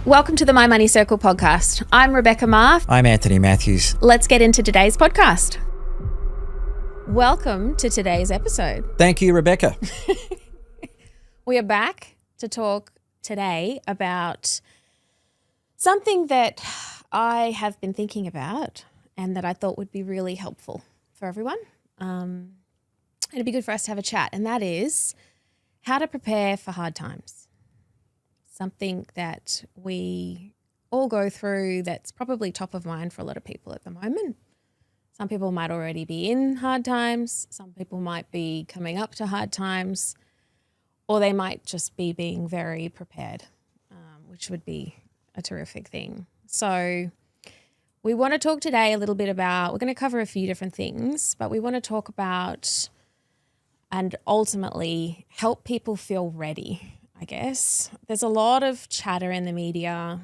Welcome to the My Money Circle podcast. I'm Rebecca Marfe. I'm Anthony Matthews. Let's get into today's podcast. Welcome to today's episode. Thank you, Rebecca. We are back to talk today about something that I have been thinking about and that I thought would be really helpful for everyone. It'd be good for us to have a chat, and that is how to prepare for hard times. Something that we all go through that's probably top of mind for a lot of people at the moment. Some people might already be in hard times. Some people might be coming up to hard times, or they might just be being very prepared, which would be a terrific thing. So we want to talk today a little bit about, we're going to cover a few different things, but we want to talk about and ultimately help people feel ready, I guess. There's a lot of chatter in the media,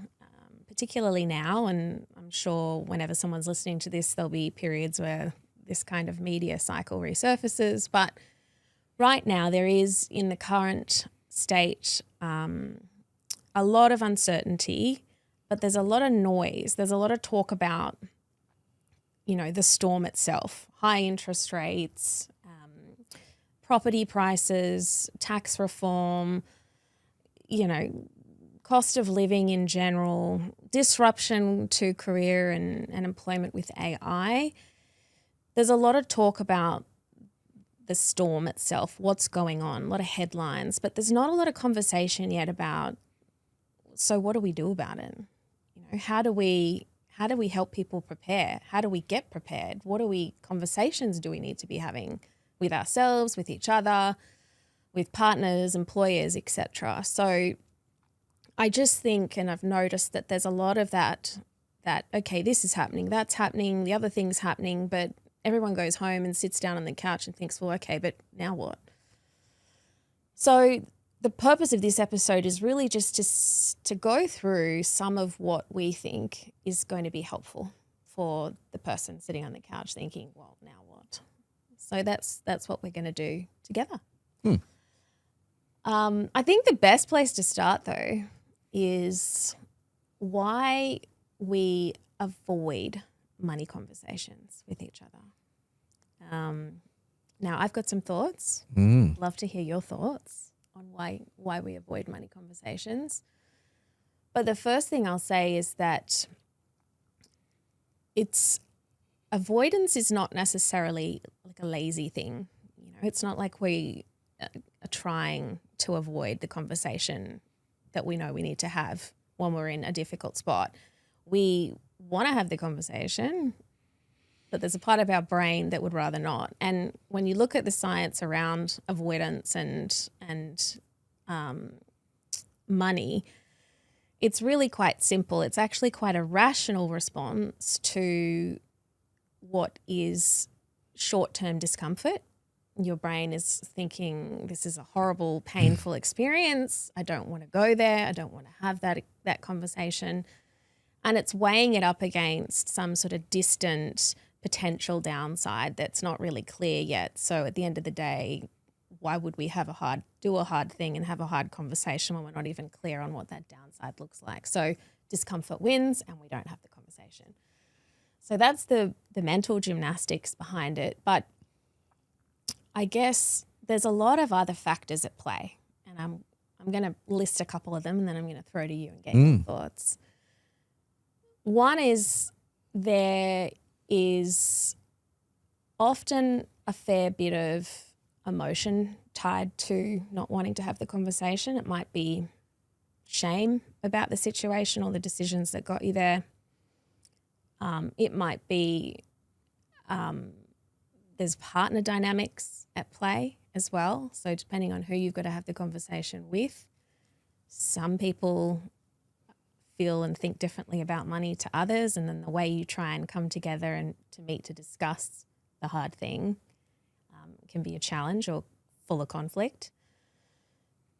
particularly now, and I'm sure whenever someone's listening to this, there'll be periods where this kind of media cycle resurfaces. But right now there is, in the current state, a lot of uncertainty, but there's a lot of noise. There's a lot of talk about, the storm itself, high interest rates, property prices, tax reform, cost of living in general, disruption to career and employment with AI. There's a lot of talk about the storm itself, what's going on, a lot of headlines, but there's not a lot of conversation yet about, so what do we do about it? How do we help people prepare? How do we get prepared? What conversations do we need to be having with ourselves, with each other, with partners, employers, etc. So I just think, and I've noticed that there's a lot of that, okay, this is happening, that's happening, the other thing's happening, but everyone goes home and sits down on the couch and thinks, well, okay, but now what? So the purpose of this episode is really just to go through some of what we think is going to be helpful for the person sitting on the couch thinking, well, now what? So that's what we're going to do together. I think the best place to start, though, is why we avoid money conversations with each other. Now, I've got some thoughts. Love to hear your thoughts on why we avoid money conversations. But the first thing I'll say is that avoidance is not necessarily like a lazy thing. It's not like we are trying to avoid the conversation that we know we need to have when we're in a difficult spot. We want to have the conversation, but there's a part of our brain that would rather not. And when you look at the science around avoidance and money, it's really quite simple. It's actually quite a rational response to what is short-term discomfort. Your brain is thinking, this is a horrible, painful experience. I don't want to go there. I don't want to have that conversation. And it's weighing it up against some sort of distant potential downside that's not really clear yet. So at the end of the day, why would we do a hard thing and have a hard conversation when we're not even clear on what that downside looks like? So discomfort wins and we don't have the conversation. So that's the mental gymnastics behind it. But I guess there's a lot of other factors at play, and I'm going to list a couple of them and then I'm going to throw to you and get your thoughts. One is there is often a fair bit of emotion tied to not wanting to have the conversation. It might be shame about the situation or the decisions that got you there. It might be there's partner dynamics at play as well. So depending on who you've got to have the conversation with, some people feel and think differently about money to others, and then the way you try and come together and to meet to discuss the hard thing can be a challenge or full of conflict.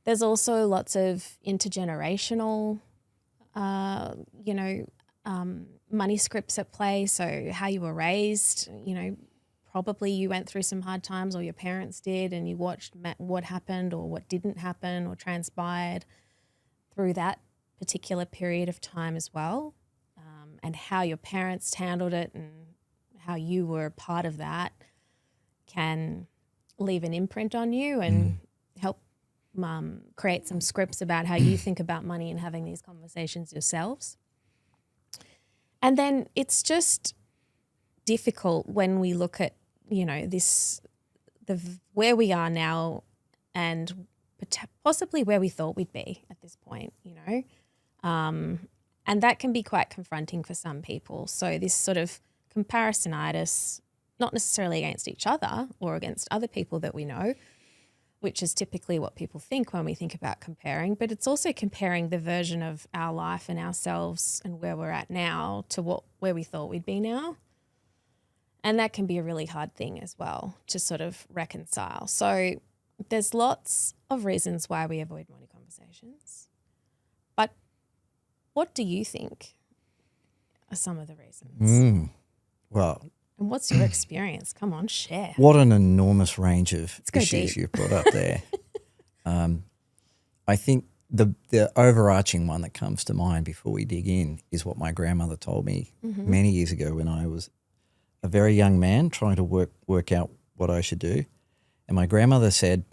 There's also lots of intergenerational, money scripts at play. So how you were raised, probably you went through some hard times, or your parents did, and you watched what happened or what didn't happen or transpired through that particular period of time as well, and how your parents handled it and how you were part of that can leave an imprint on you and help create some scripts about how you think about money and having these conversations yourselves. And then it's just difficult when we look at, where we are now and possibly where we thought we'd be at this point, and that can be quite confronting for some people. So this sort of comparisonitis, not necessarily against each other or against other people that we know, which is typically what people think when we think about comparing, but it's also comparing the version of our life and ourselves and where we're at now to where we thought we'd be now. And that can be a really hard thing as well to sort of reconcile. So there's lots of reasons why we avoid money conversations. But what do you think are some of the reasons? Well, and what's your experience? Come on, share. what an enormous range of go issues deep. you've brought up there. I think the overarching one that comes to mind before we dig in is what my grandmother told me many years ago when I was a very young man trying to work out what I should do. And my grandmother said,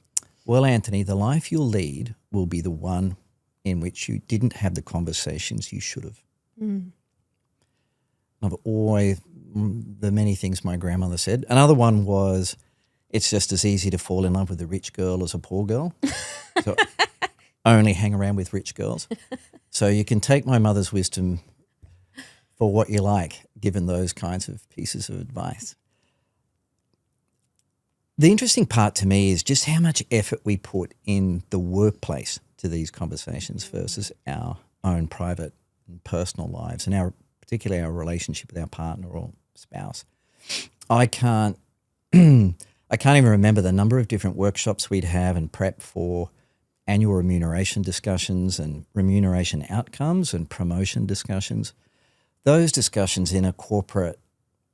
well, Anthony, the life you'll lead will be the one in which you didn't have the conversations you should have. I've always, the many things my grandmother said. Another one was, it's just as easy to fall in love with a rich girl as a poor girl. So only hang around with rich girls. So you can take my mother's wisdom for what you like, given those kinds of pieces of advice. The interesting part to me is just how much effort we put in the workplace to these conversations versus our own private and personal lives and particularly our relationship with our partner or spouse. I can't even remember the number of different workshops we'd have and prep for annual remuneration discussions and remuneration outcomes and promotion discussions. Those discussions in a corporate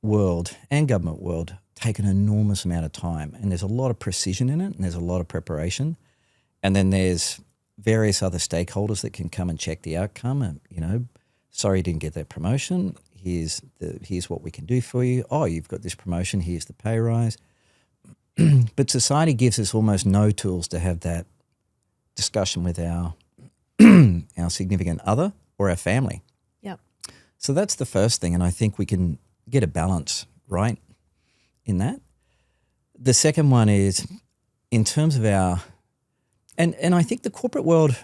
world and government world take an enormous amount of time, and there's a lot of precision in it and there's a lot of preparation. And then there's various other stakeholders that can come and check the outcome and, sorry you didn't get that promotion. Here's what we can do for you. Oh, you've got this promotion. Here's the pay rise. But society gives us almost no tools to have that discussion with our significant other or our family. Yep. So that's the first thing, and I think we can get a balance right in that. The second one is in terms of our and I think the corporate world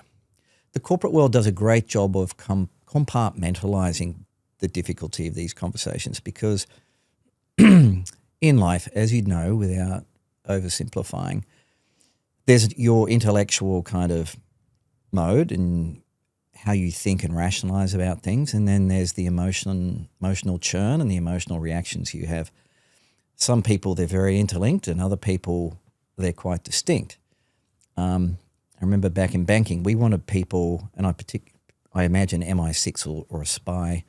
does a great job of compartmentalizing the difficulty of these conversations because in life, as you know, without oversimplifying, there's your intellectual kind of mode and how you think and rationalize about things, and then there's the emotional churn and the emotional reactions you have. Some people, they're very interlinked, and other people, they're quite distinct. I remember back in banking, we wanted people, and I imagine MI6 or a spy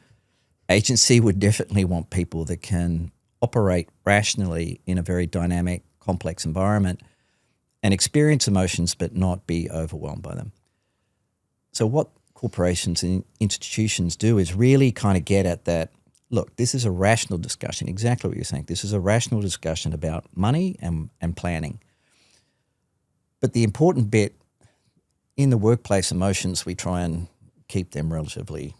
agency would definitely want people that can operate rationally in a very dynamic, complex environment and experience emotions but not be overwhelmed by them. So what corporations and institutions do is really kind of get at that, look, this is a rational discussion, exactly what you're saying. This is a rational discussion about money and planning. But the important bit in the workplace emotions, we try and keep them relatively.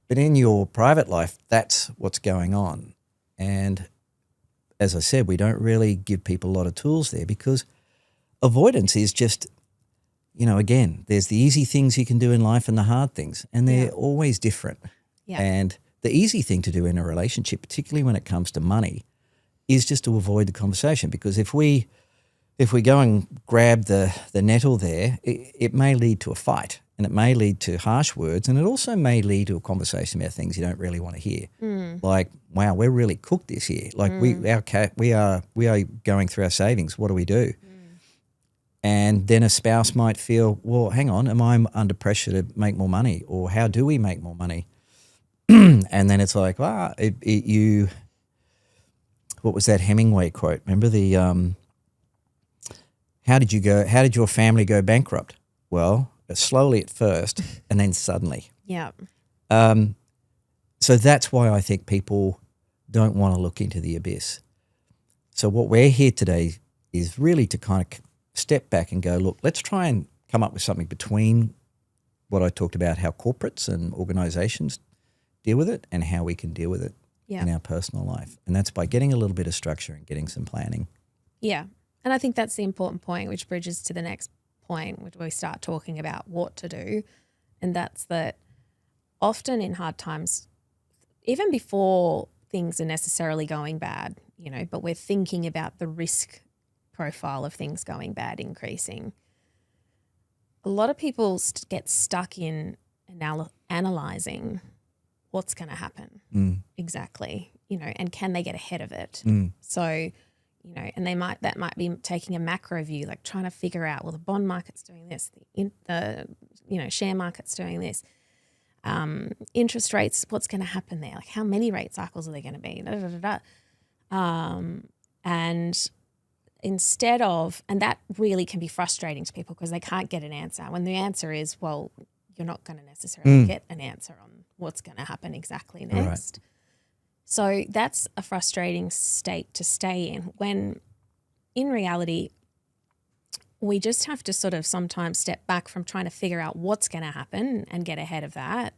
But in your private life, that's what's going on. And as I said, we don't really give people a lot of tools there because avoidance is just, again, there's the easy things you can do in life and the hard things, and they're always different. Yeah. And the easy thing to do in a relationship, particularly when it comes to money, is just to avoid the conversation because if we go and grab the nettle there, it may lead to a fight and it may lead to harsh words and it also may lead to a conversation about things you don't really want to hear. Like, wow, we're really cooked this year. Like we are going through our savings. What do we do? And then a spouse might feel, well, hang on, am I under pressure to make more money or how do we make more money? And then it's like, what was that Hemingway quote? Remember how did your family go bankrupt? Well, slowly at first and then suddenly. Yeah. So that's why I think people don't want to look into the abyss. So what we're here today is really to kind of step back and go, look, let's try and come up with something between what I talked about, how corporates and organizations deal with it and how we can deal with it in our personal life. And that's by getting a little bit of structure and getting some planning. Yeah. And I think that's the important point, which bridges to the next point, which we start talking about what to do. And that's that often in hard times, even before things are necessarily going bad, you know, but we're thinking about the risk profile of things going bad increasing. A lot of people get stuck in analyzing what's going to happen exactly, you know, and can they get ahead of it? So, you know, and that might be taking a macro view, like trying to figure out, well, the bond market's doing this, the share market's doing this, interest rates, what's going to happen there? Like how many rate cycles are there going to be? And instead of, and that really can be frustrating to people because they can't get an answer. When the answer is, well, you're not going to necessarily get an answer on what's going to happen exactly next. Right. So that's a frustrating state to stay in when in reality, we just have to sort of sometimes step back from trying to figure out what's going to happen and get ahead of that.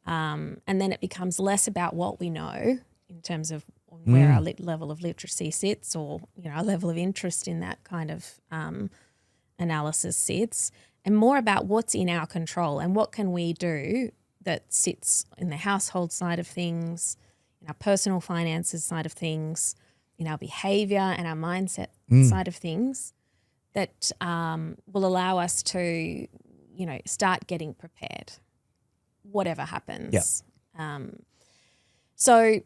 And then it becomes less about what we know in terms of where our level of literacy sits or, you know, our level of interest in that kind of analysis sits, and more about what's in our control and what can we do that sits in the household side of things, in our personal finances side of things, in our behavior and our mindset side of things that will allow us to, you know, start getting prepared, whatever happens. Yep. So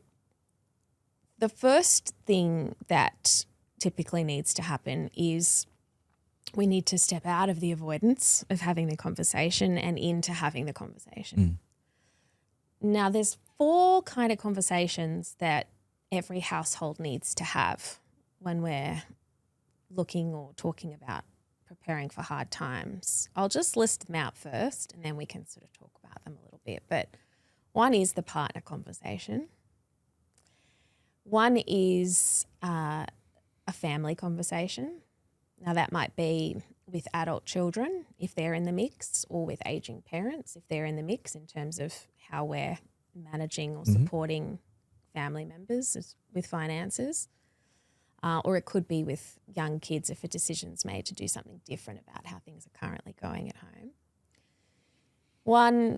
the first thing that typically needs to happen is we need to step out of the avoidance of having the conversation and into having the conversation. Now, there's 4 kind of conversations that every household needs to have when we're looking or talking about preparing for hard times. I'll just list them out first and then we can sort of talk about them a little bit. But one is the partner conversation. One is a family conversation. Now that might be with adult children if they're in the mix, or with aging parents if they're in the mix in terms of how we're managing or supporting family members with finances. Or it could be with young kids if a decision's made to do something different about how things are currently going at home.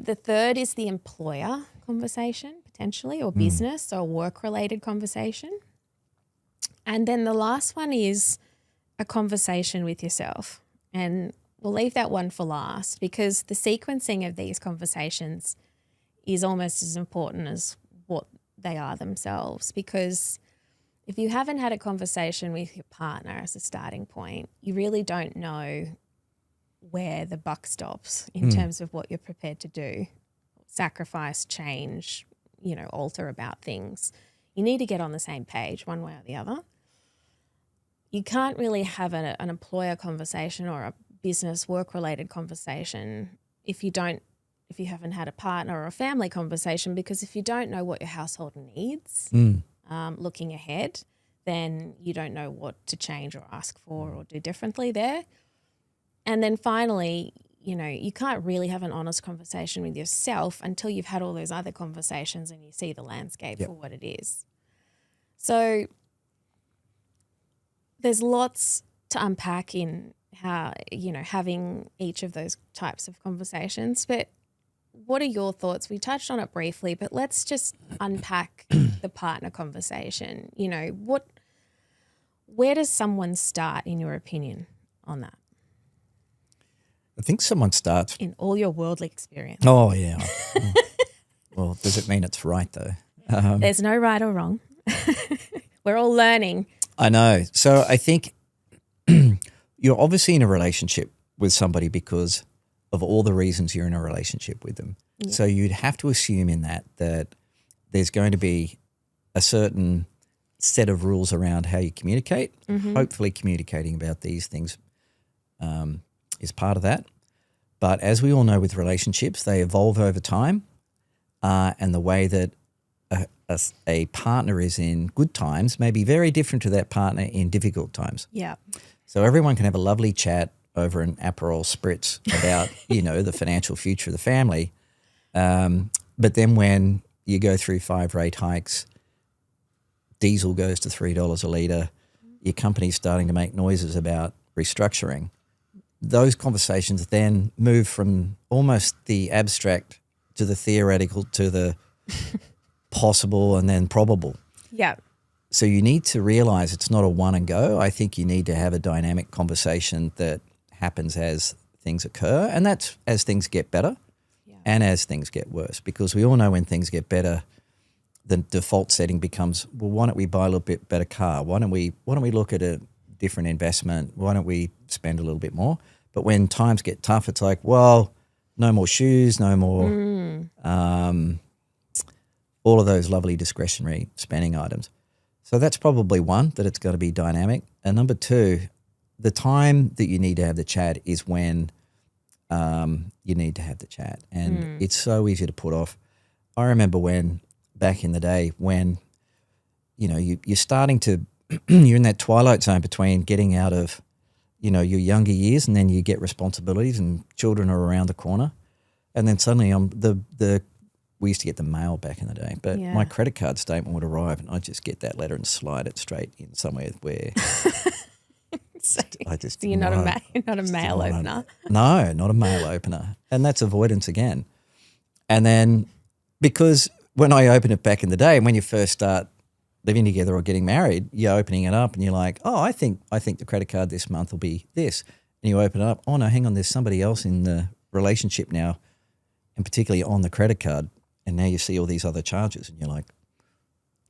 The third is the employer conversation potentially, or business or work-related conversation. And then the last one is a conversation with yourself. And we'll leave that one for last because the sequencing of these conversations is almost as important as what they are themselves, because if you haven't had a conversation with your partner as a starting point, you really don't know where the buck stops in terms of what you're prepared to do, sacrifice, change, you know, alter about things. You need to get on the same page one way or the other. You can't really have an employer conversation or a business work-related conversation if you haven't had a partner or a family conversation, because if you don't know what your household needs looking ahead, then you don't know what to change or ask for or do differently there. And then finally, you know, you can't really have an honest conversation with yourself until you've had all those other conversations and you see the landscape for what it is. So there's lots to unpack in how, you know, having each of those types of conversations. But what are your thoughts? We touched on it briefly, but let's just unpack the partner conversation. You know, where does someone start, in your opinion, on that? I think someone starts in all your worldly experience. Oh, yeah. Well, does it mean it's right though? There's no right or wrong. We're all learning. I know. So I think you're obviously in a relationship with somebody because of all the reasons you're in a relationship with them. Yeah. So you'd have to assume in that there's going to be a certain set of rules around how you communicate. Hopefully communicating about these things is part of that. But as we all know with relationships, they evolve over time, and the way that a partner is in good times may be very different to that partner in difficult times. Yeah. So everyone can have a lovely chat over an Aperol Spritz about, the financial future of the family. But then when you go through 5 rate hikes, diesel goes to $3 a litre, your company's starting to make noises about restructuring, those conversations then move from almost the abstract to the theoretical to the possible and then probable. Yeah. So you need to realise it's not a one and go. I think you need to have a dynamic conversation that happens as things occur, and that's as things get better and as things get worse, because we all know when things get better, the default setting becomes, well, why don't we buy a little bit better car? Why don't we look at a different investment? Why don't we spend a little bit more? But when times get tough, it's like, well, no more shoes, no more all of those lovely discretionary spending items. So that's probably one, that it's got to be dynamic. And number 2, the time that you need to have the chat is when you need to have the chat. And it's so easy to put off. I remember back in the day when, you're starting to, you're in that twilight zone between getting out of, your younger years, and then you get responsibilities and children are around the corner. And then suddenly we used to get the mail back in the day, but my credit card statement would arrive and I'd just get that letter and slide it straight in somewhere where So you're not a mail opener. No, not a mail opener. And that's avoidance again. And then because when I opened it back in the day, and when you first start living together or getting married, you're opening it up and you're like, oh, I think the credit card this month will be this. And you open it up, oh no, hang on, there's somebody else in the relationship now, and particularly on the credit card. And now you see all these other charges and you're like,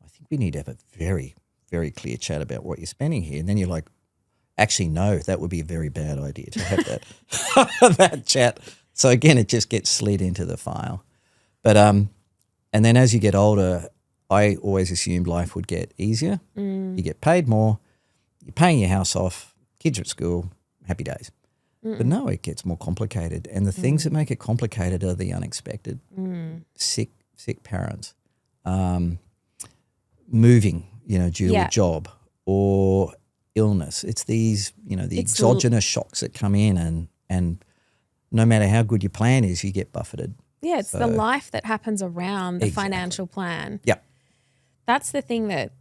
I think we need to have a very, very clear chat about what you're spending here. And then you're like, actually, no, that would be a very bad idea to have that chat. So again, it just gets slid into the file. But and then as you get older, I always assumed life would get easier. You get paid more, you're paying your house off, kids are at school, happy days. But no, it gets more complicated. And the things that make it complicated are the unexpected. Sick parents, moving, due to a job or illness. It's these, the exogenous shocks that come in and no matter how good your plan is, you get buffeted. Yeah, it's the life that happens around the financial plan. Yep. That's the thing that,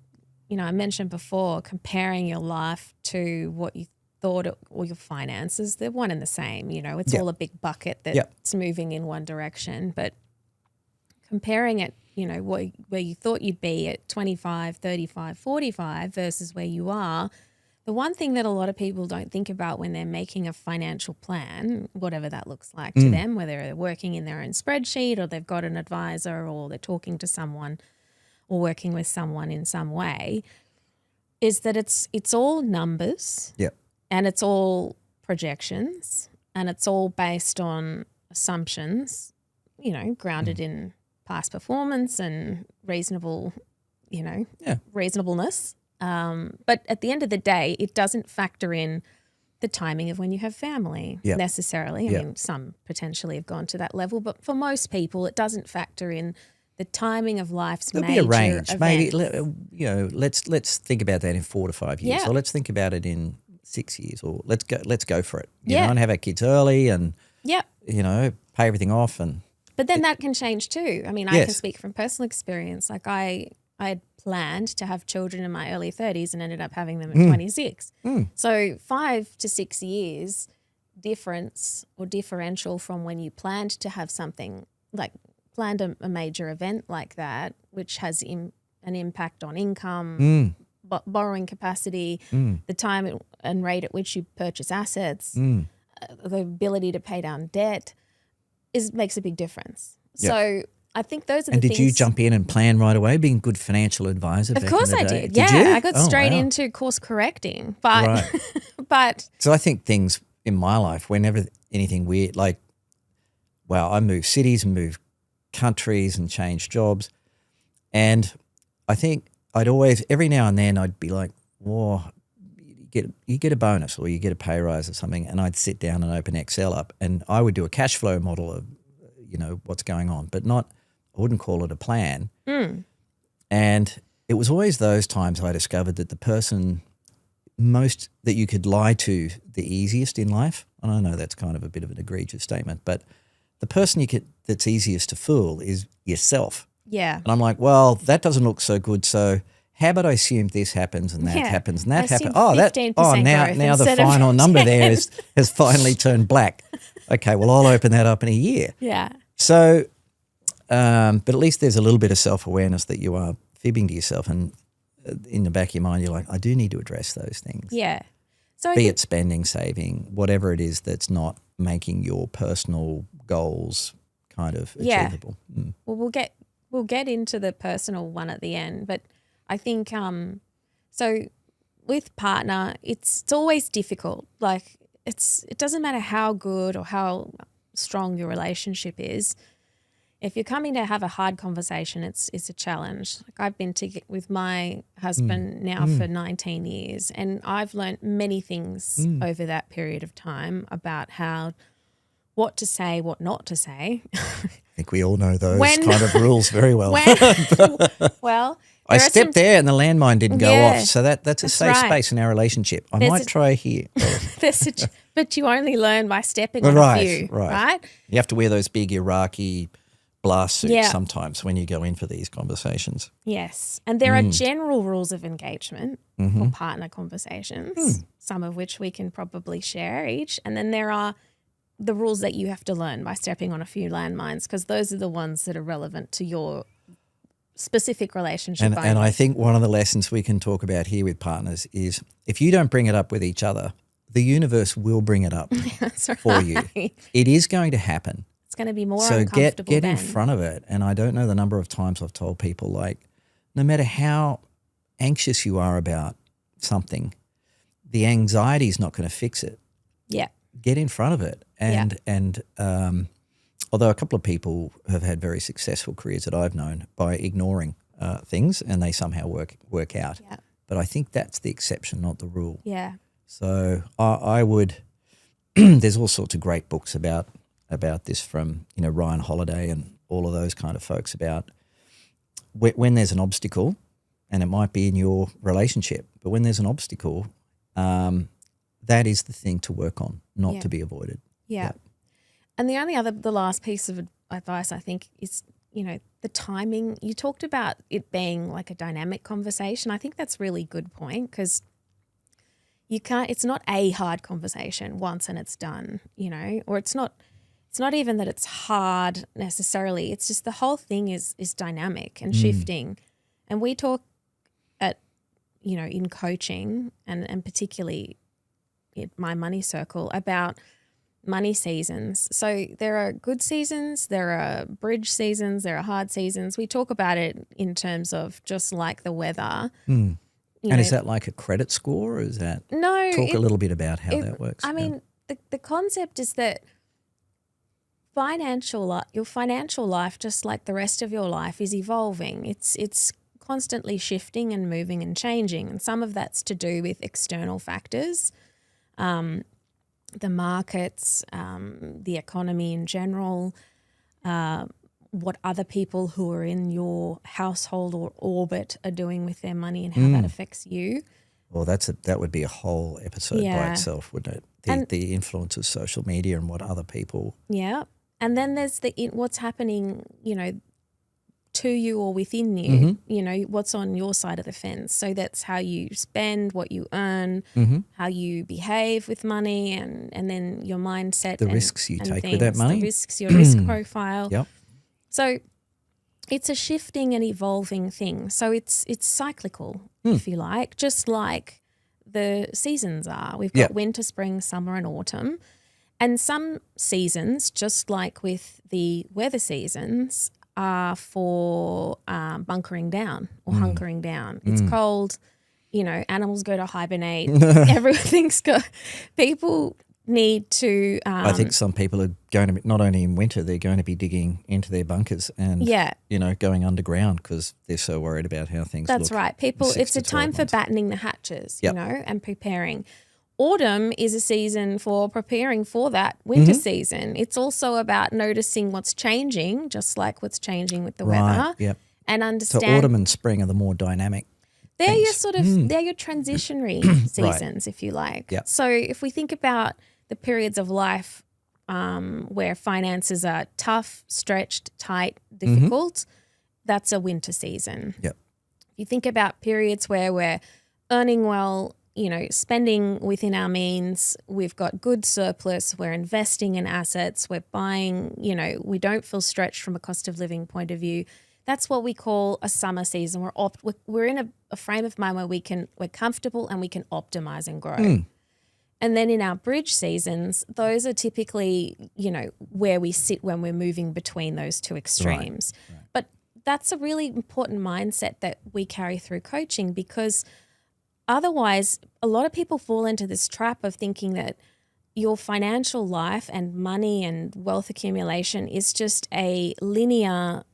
I mentioned before, comparing your life to what you thought or your finances, they're one and the same. It's all a big bucket that's moving in one direction. But comparing it, where you thought you'd be at 25, 35, 45 versus where you are, the one thing that a lot of people don't think about when they're making a financial plan, whatever that looks like to them, whether they're working in their own spreadsheet or they've got an advisor or they're talking to someone or working with someone in some way, is that it's all numbers. Yep. And it's all projections, and it's all based on assumptions, grounded in past performance and reasonable, reasonableness. But at the end of the day, it doesn't factor in the timing of when you have family necessarily. I mean, some potentially have gone to that level, but for most people, it doesn't factor in the timing of life's major There'll be a range. events. Maybe, let's think about that in 4 to 5 years, or let's think about it in 6 years, or let's go for it. And have our kids early and pay everything off. But then that can change too. I mean, I can speak from personal experience. Like I had planned to have children in my early 30s and ended up having them at 26. So 5 to 6 years difference or differential from when you planned to have something like planned a major event like that, which has an impact on income, borrowing capacity, the time and rate at which you purchase assets, the ability to pay down debt makes a big difference. Yep. So I think those are the things. And did you jump in and plan right away, being a good financial advisor? Of course I did. Did you? I got straight into course correcting. But but so I think things in my life, whenever anything weird, like, wow, I moved cities and moved countries and changed jobs. And I think I'd always, every now and then I'd be like, whoa, get a bonus or you get a pay rise or something, and I'd sit down and open Excel up, and I would do a cash flow model of, what's going on, but I wouldn't call it a plan. And it was always those times I discovered that the person most that you could lie to the easiest in life, and I know that's kind of a bit of an egregious statement, but the person that's easiest to fool is yourself. Yeah. And I'm like, well, that doesn't look so good, so how about I assume this happens and that happens and that happens? Oh, now the final number there has finally turned black. Okay, well, I'll open that up in a year. Yeah. So, but at least there's a little bit of self-awareness that you are fibbing to yourself, and in the back of your mind, you're like, I do need to address those things. Yeah. So be it spending, saving, whatever it is that's not making your personal goals kind of achievable. Well, we'll get into the personal one at the end, but I think so with partner, it's always difficult. Like it doesn't matter how good or how strong your relationship is. If you're coming to have a hard conversation, it's a challenge. Like I've been with my husband now for 19 years, and I've learned many things over that period of time about what to say, what not to say. I think we all know those kind of rules very well. Well, I stepped there and the landmine didn't go off, so that's a safe space in our relationship. I might try here. But you only learn by stepping on a few, right? You have to wear those big Iraqi blast suits sometimes when you go in for these conversations. Yes. And there are general rules of engagement for partner conversations, some of which we can probably share each. And then there are the rules that you have to learn by stepping on a few landmines, because those are the ones that are relevant to your specific relationship. And I think one of the lessons we can talk about here with partners is if you don't bring it up with each other, the universe will bring it up for you. It is going to happen. It's going to be more uncomfortable. So get in front of it. And I don't know the number of times I've told people, like, no matter how anxious you are about something, the anxiety is not going to fix it. Yeah. Get in front of it. And although a couple of people have had very successful careers that I've known by ignoring things, and they somehow work out. Yeah. But I think that's the exception, not the rule. Yeah. So I would there's all sorts of great books about this from, Ryan Holiday and all of those kind of folks about when there's an obstacle, and it might be in your relationship, but when there's an obstacle, that is the thing to work on, not to be avoided. Yeah. Yep. And the last piece of advice I think is, the timing. You talked about it being like a dynamic conversation. I think that's really good point, because it's not a hard conversation once and it's done, or it's not even that it's hard necessarily. It's just the whole thing is dynamic and shifting. And we talk in coaching and particularly in my money circle about money seasons. So there are good seasons, there are bridge seasons, there are hard seasons. We talk about it in terms of just like the weather. And is that like a credit score, or is that? No. Talk a little bit about how that works. I mean, the concept is that your financial life, just like the rest of your life, is evolving. It's constantly shifting and moving and changing, and some of that's to do with external factors, the markets, the economy in general, what other people who are in your household or orbit are doing with their money and how that affects you. Well, that would be a whole episode by itself, wouldn't it? The influence of social media and what other people. Yeah. And then there's what's happening, to you or within you, what's on your side of the fence. So that's how you spend, what you earn, how you behave with money, and then your mindset. The risks you take with that money. The risks, your risk profile. Yep. So it's a shifting and evolving thing. So it's cyclical, if you like, just like the seasons are. We've got winter, spring, summer and autumn. And some seasons, just like with the weather seasons, are for bunkering down or hunkering down. It's cold, animals go to hibernate. Everything's got people need to I think some people are going to be, not only in winter, they're going to be digging into their bunkers and, going underground because they're so worried about how things look. That's right. People, it's a time for battening the hatches, and preparing. Autumn is a season for preparing for that winter season. It's also about noticing what's changing, just like what's changing with the weather. Yep. And understand. So autumn and spring are the more dynamic. They're your they're your transitionary seasons, if you like. Yep. So if we think about the periods of life where finances are tough, stretched, tight, difficult, that's a winter season. Yep. If you think about periods where we're earning well, spending within our means, we've got good surplus, we're investing in assets, we're buying, we don't feel stretched from a cost of living point of view. That's what we call a summer season. We're in a frame of mind where we're comfortable and we can optimize and grow. And then in our bridge seasons, those are typically, where we sit when we're moving between those two extremes. Right. But that's a really important mindset that we carry through coaching, because otherwise a lot of people fall into this trap of thinking that your financial life and money and wealth accumulation is just a linear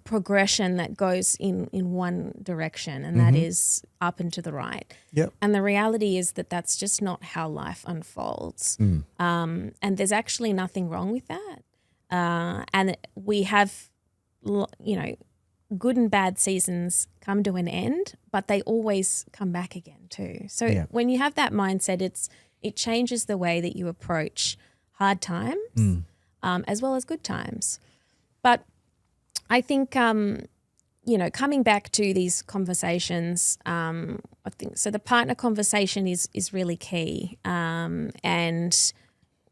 progression that goes in one direction, and that is up and to the right. Yep. And the reality is that that's just not how life unfolds. And there's actually nothing wrong with that. And we have, good and bad seasons come to an end, but they always come back again too. So when you have that mindset, it changes the way that you approach hard times as well as good times. But I think, coming back to these conversations, I think so the partner conversation is really key. And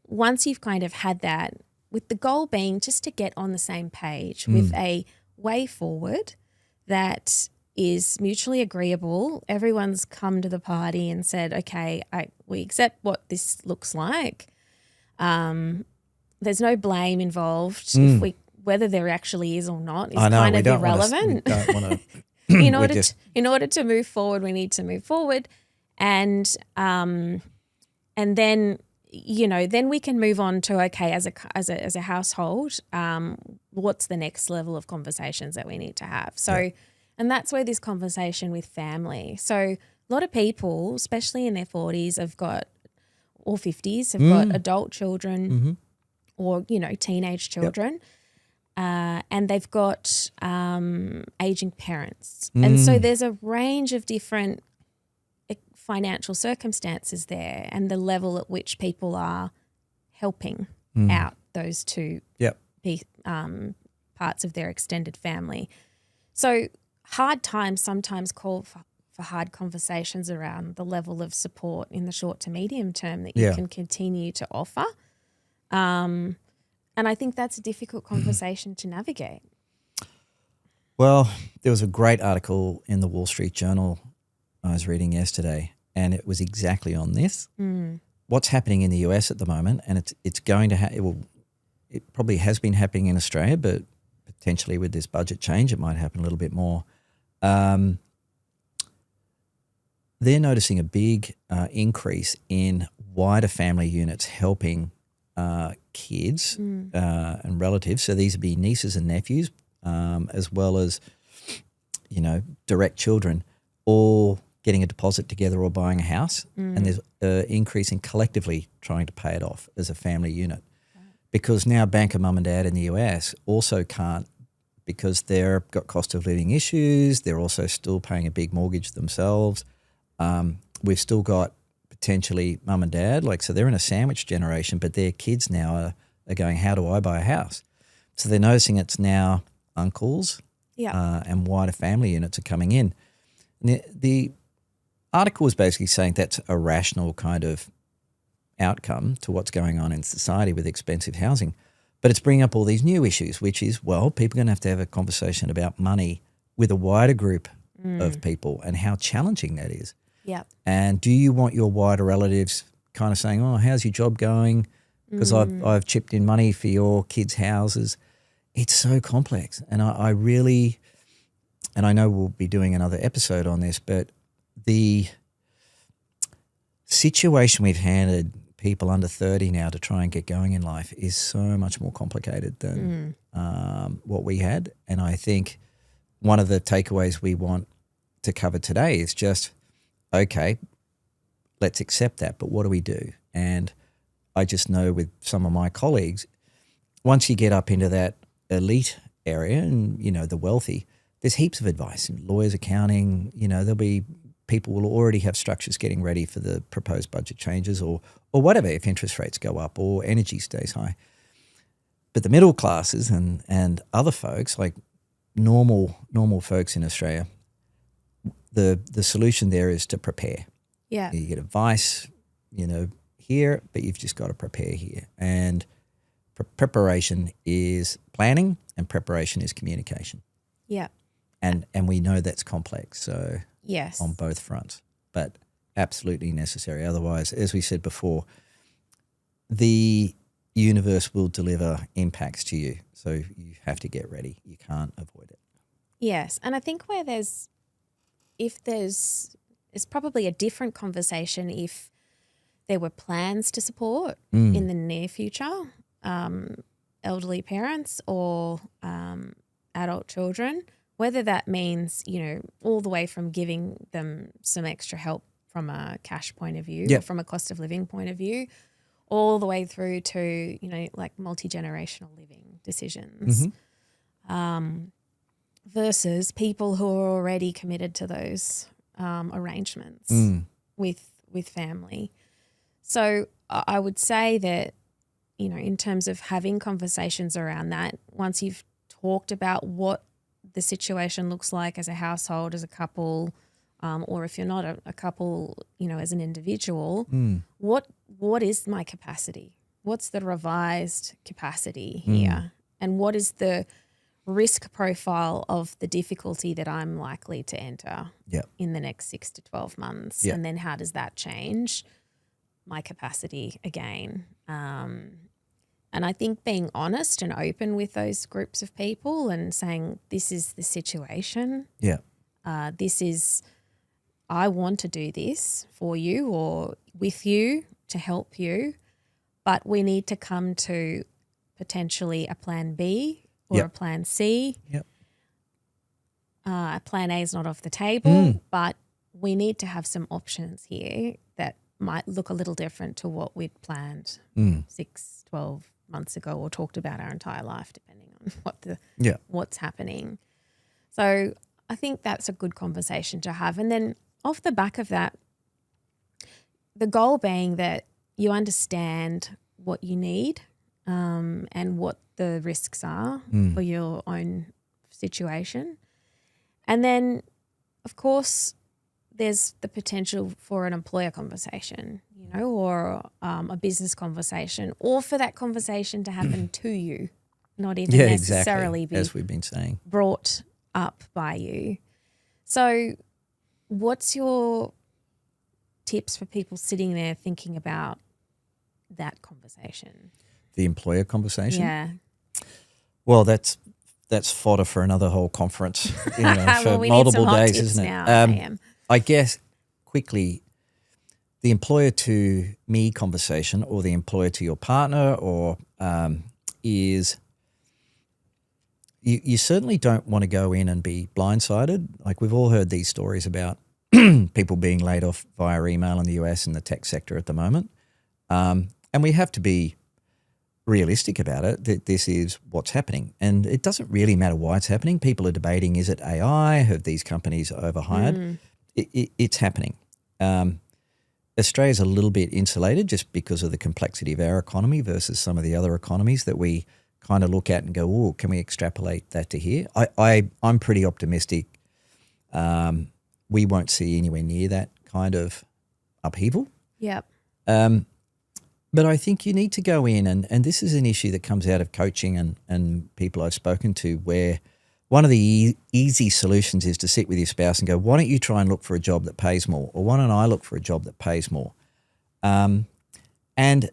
once you've kind of had that, with the goal being just to get on the same page with a way forward that is mutually agreeable. Everyone's come to the party and said, okay, we accept what this looks like. There's no blame involved. If whether there actually is or not is kind of irrelevant. We don't want to. In order to move forward, we need to move forward, and then then we can move on to, okay, as a household, what's the next level of conversations that we need to have? So, and that's where this conversation with family. So a lot of people, especially in their 40s, or 50s, have got adult children or teenage children. And they've got aging parents. And so there's a range of different financial circumstances there, and the level at which people are helping out those two parts of their extended family. So hard times sometimes call for hard conversations around the level of support in the short to medium term that you can continue to offer. And I think that's a difficult conversation to navigate. Well, there was a great article in the Wall Street Journal I was reading yesterday, and it was exactly on this. What's happening in the US at the moment, and it's going to it probably has been happening in Australia, but potentially with this budget change, it might happen a little bit more. They're noticing a big increase in wider family units helping kids and relatives. So these would be nieces and nephews, as well as, direct children, all getting a deposit together or buying a house. And there's an increase in collectively trying to pay it off as a family unit. Because now banker mum and dad in the US also can't, because they've got cost of living issues. They're also still paying a big mortgage themselves. We've still got potentially mum and dad, so they're in a sandwich generation, but their kids now are going, how do I buy a house? So they're noticing it's now uncles and wider family units are coming in. And the article was basically saying that's a rational kind of outcome to what's going on in society with expensive housing. But it's bringing up all these new issues, which is, people are going to have a conversation about money with a wider group of people and how challenging that is. Yep. And do you want your wider relatives kind of saying, oh, how's your job going? Because I've chipped in money for your kids' houses. It's so complex. And I really, and I know we'll be doing another episode on this, but the situation we've handed people under 30 now to try and get going in life is so much more complicated than what we had. And I think one of the takeaways we want to cover today is just, okay, let's accept that, but what do we do? And I just know with some of my colleagues, once you get up into that elite area and, you know, the wealthy, there's heaps of advice in lawyers, accounting, you know, there'll be people will already have structures getting ready for the proposed budget changes or whatever if interest rates go up or energy stays high. But the middle classes and other folks, like normal folks in Australia, the solution there is to prepare. Yeah. You get advice, you know, here, but you've just got to prepare here. And preparation is planning and preparation is communication. Yeah. And we know that's complex, so yes, on both fronts, but absolutely necessary. Otherwise, as we said before, the universe will deliver impacts to you. So you have to get ready. You can't avoid it. Yes. And I think it's probably a different conversation if there were plans to support in the near future, elderly parents or adult children, whether that means, you know, all the way from giving them some extra help from a cash point of view or from a cost of living point of view, all the way through to, you know, like multi-generational living decisions versus people who are already committed to those arrangements with family. So I would say that, you know, in terms of having conversations around that, once you've talked about what the situation looks like as a household, as a couple, or if you're not a couple, you know, as an individual, what is my capacity? What's the revised capacity here? And what is the risk profile of the difficulty that I'm likely to enter in the next 6 to 12 months? And then how does that change my capacity again? And I think being honest and open with those groups of people and saying, this is the situation. I want to do this for you or with you to help you, but we need to come to potentially a plan B or a plan C. Plan A is not off the table, but we need to have some options here that might look a little different to what we'd planned 6, 12 months ago or talked about our entire life, depending on what's happening. So I think that's a good conversation to have. And then off the back of that, the goal being that you understand what you need and what the risks are for your own situation. And then, of course, there's the potential for an employer conversation, you know, or a business conversation, or for that conversation to happen to you, not even necessarily exactly, as we've been saying, brought up by you. So what's your tips for people sitting there thinking about that conversation? The employer conversation? Yeah. Well, that's fodder for another whole conference, you know, for we multiple need some hot days, tips isn't it? now, I guess quickly, the employer to me conversation or the employer to your partner or is you certainly don't want to go in and be blindsided. Like we've all heard these stories about people being laid off via email in the US and the tech sector at the moment. And we have to be realistic about it, that this is what's happening. And it doesn't really matter why it's happening. People are debating, is it AI? Have these companies overhired? It's happening. Australia's a little bit insulated just because of the complexity of our economy versus some of the other economies that we kind of look at and go, oh, can we extrapolate that to here? I'm pretty optimistic. We won't see anywhere near that kind of upheaval. Yep. But I think you need to go in, and this is an issue that comes out of coaching and people I've spoken to, where one of the easy solutions is to sit with your spouse and go, why don't you try and look for a job that pays more? Or why don't I look for a job that pays more? And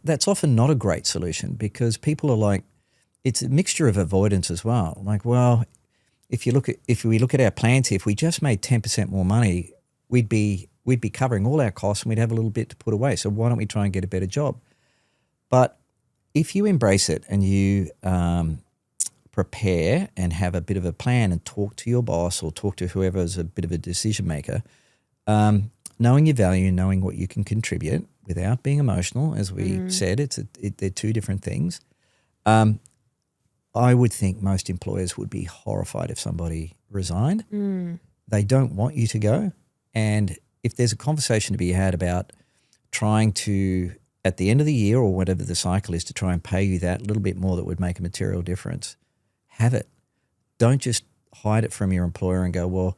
that's often not a great solution because people are like, it's a mixture of avoidance as well. Like, well, if we look at our plans here, if we just made 10% more money, we'd be covering all our costs and we'd have a little bit to put away. So why don't we try and get a better job? But if you embrace it and you prepare and have a bit of a plan and talk to your boss or talk to whoever is a bit of a decision maker, knowing your value, knowing what you can contribute without being emotional, as we said, they're two different things. I would think most employers would be horrified if somebody resigned. They don't want you to go. And if there's a conversation to be had about trying to, at the end of the year or whatever the cycle is, to try and pay you that little bit more that would make a material difference, have it. Don't just hide it from your employer and go, well,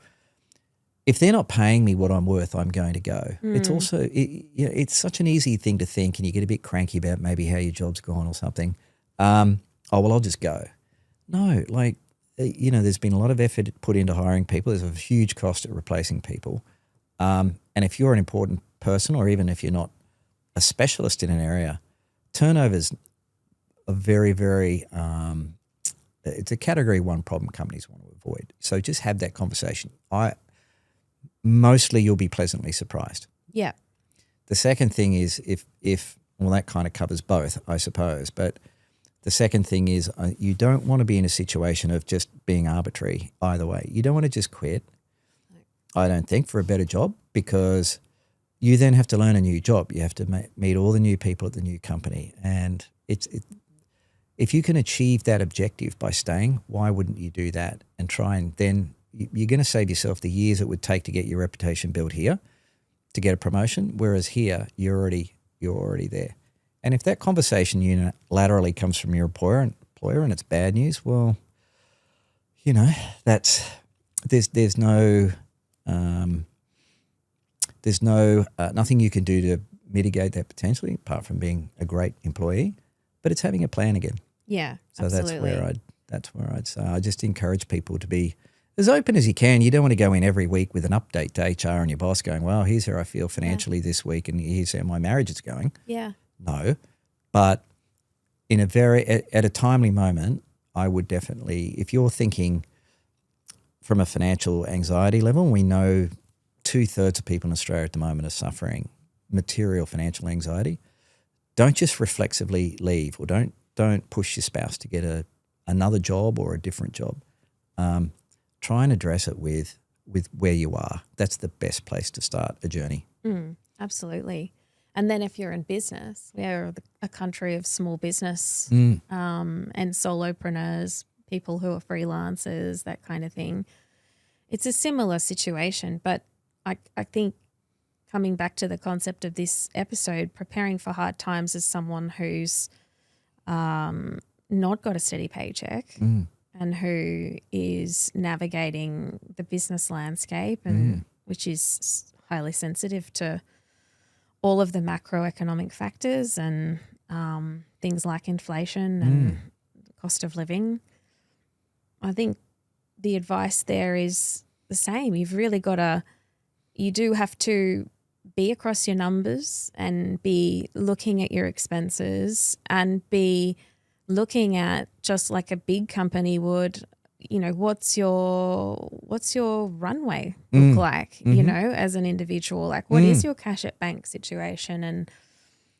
if they're not paying me what I'm worth, I'm going to go. It's also, it's such an easy thing to think, and you get a bit cranky about maybe how your job's gone or something. Oh, well, I'll just go. No, there's been a lot of effort put into hiring people. There's a huge cost at replacing people. And if you're an important person, or even if you're not a specialist in an area, turnover's a very, very, it's a category 1 problem companies want to avoid. So just have that conversation. Mostly you'll be pleasantly surprised. Yeah. The second thing is well, that kind of covers both, I suppose. But the second thing is you don't want to be in a situation of just being arbitrary either way. You don't want to just quit, I don't think, for a better job, because you then have to learn a new job. You have to meet all the new people at the new company. And if you can achieve that objective by staying, why wouldn't you do that and try, and then you're going to save yourself the years it would take to get your reputation built here, to get a promotion, whereas here you're already there. And if that conversation unilaterally comes from your employer and it's bad news, well, there's no nothing you can do to mitigate that potentially, apart from being a great employee. But it's having a plan again. Yeah, so absolutely. that's where I'd say I just encourage people to be as open as you can. You don't want to go in every week with an update to HR and your boss going, well, here's how I feel financially this week and here's how my marriage is going. Yeah. No, but at a timely moment, I would definitely, if you're thinking from a financial anxiety level, we know 2/3 of people in Australia at the moment are suffering material financial anxiety. Don't just reflexively leave, or don't push your spouse to get another job or a different job. Try and address it with where you are. That's the best place to start a journey. Absolutely. And then if you're in business, we are a country of small business and solopreneurs, people who are freelancers, that kind of thing. It's a similar situation, but I think coming back to the concept of this episode, preparing for hard times as someone who's not got a steady paycheck and who is navigating the business landscape, and which is highly sensitive to all of the macroeconomic factors and things like inflation and cost of living. I think the advice there is the same. You do have to be across your numbers and be looking at your expenses and be looking at, just like a big company would, what's your runway look like, as an individual? Like, what is your cash at bank situation, and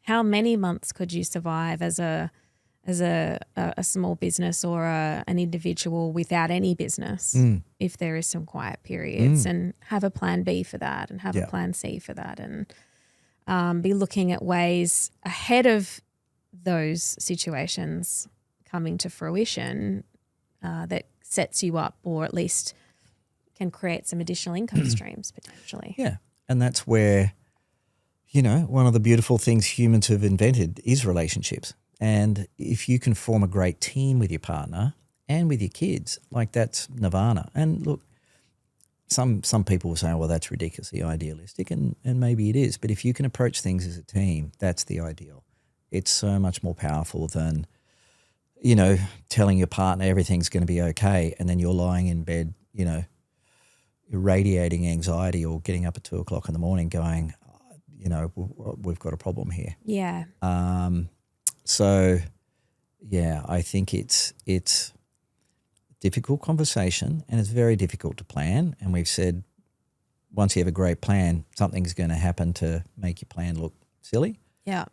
how many months could you survive as a small business or an individual without any business if there is some quiet periods, and have a plan B for that and have a plan C for that, and be looking at ways ahead of those situations coming to fruition that sets you up, or at least can create some additional income streams potentially. Yeah, and that's where, one of the beautiful things humans have invented is relationships. And if you can form a great team with your partner and with your kids, like, that's nirvana. And look, some people will say, well, that's ridiculously idealistic, and maybe it is. But if you can approach things as a team, that's the ideal. It's so much more powerful than, telling your partner everything's going to be okay, and then you're lying in bed, irradiating anxiety, or getting up at 2:00 in the morning going, we've got a problem here. Yeah. So, yeah, I think it's a difficult conversation, and it's very difficult to plan. And we've said, once you have a great plan, something's going to happen to make your plan look silly. Yeah.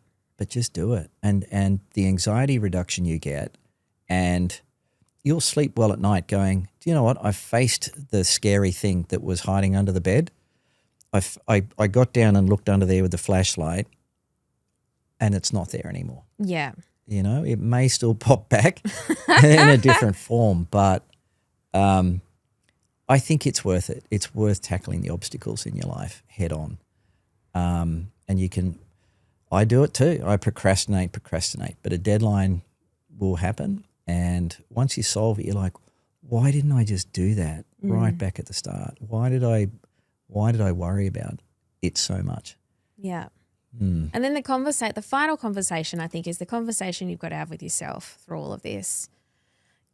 but just do it. And the anxiety reduction you get, and you'll sleep well at night going, do you know what? I faced the scary thing that was hiding under the bed. I got down and looked under there with the flashlight, and it's not there anymore. Yeah. You know, it may still pop back in a different form, but I think it's worth it. It's worth tackling the obstacles in your life head on. And I do it too. I procrastinate, but a deadline will happen. And once you solve it, you're like, why didn't I just do that right back at the start? Why did I worry about it so much? Yeah. And then the final conversation, I think, is the conversation you've got to have with yourself through all of this.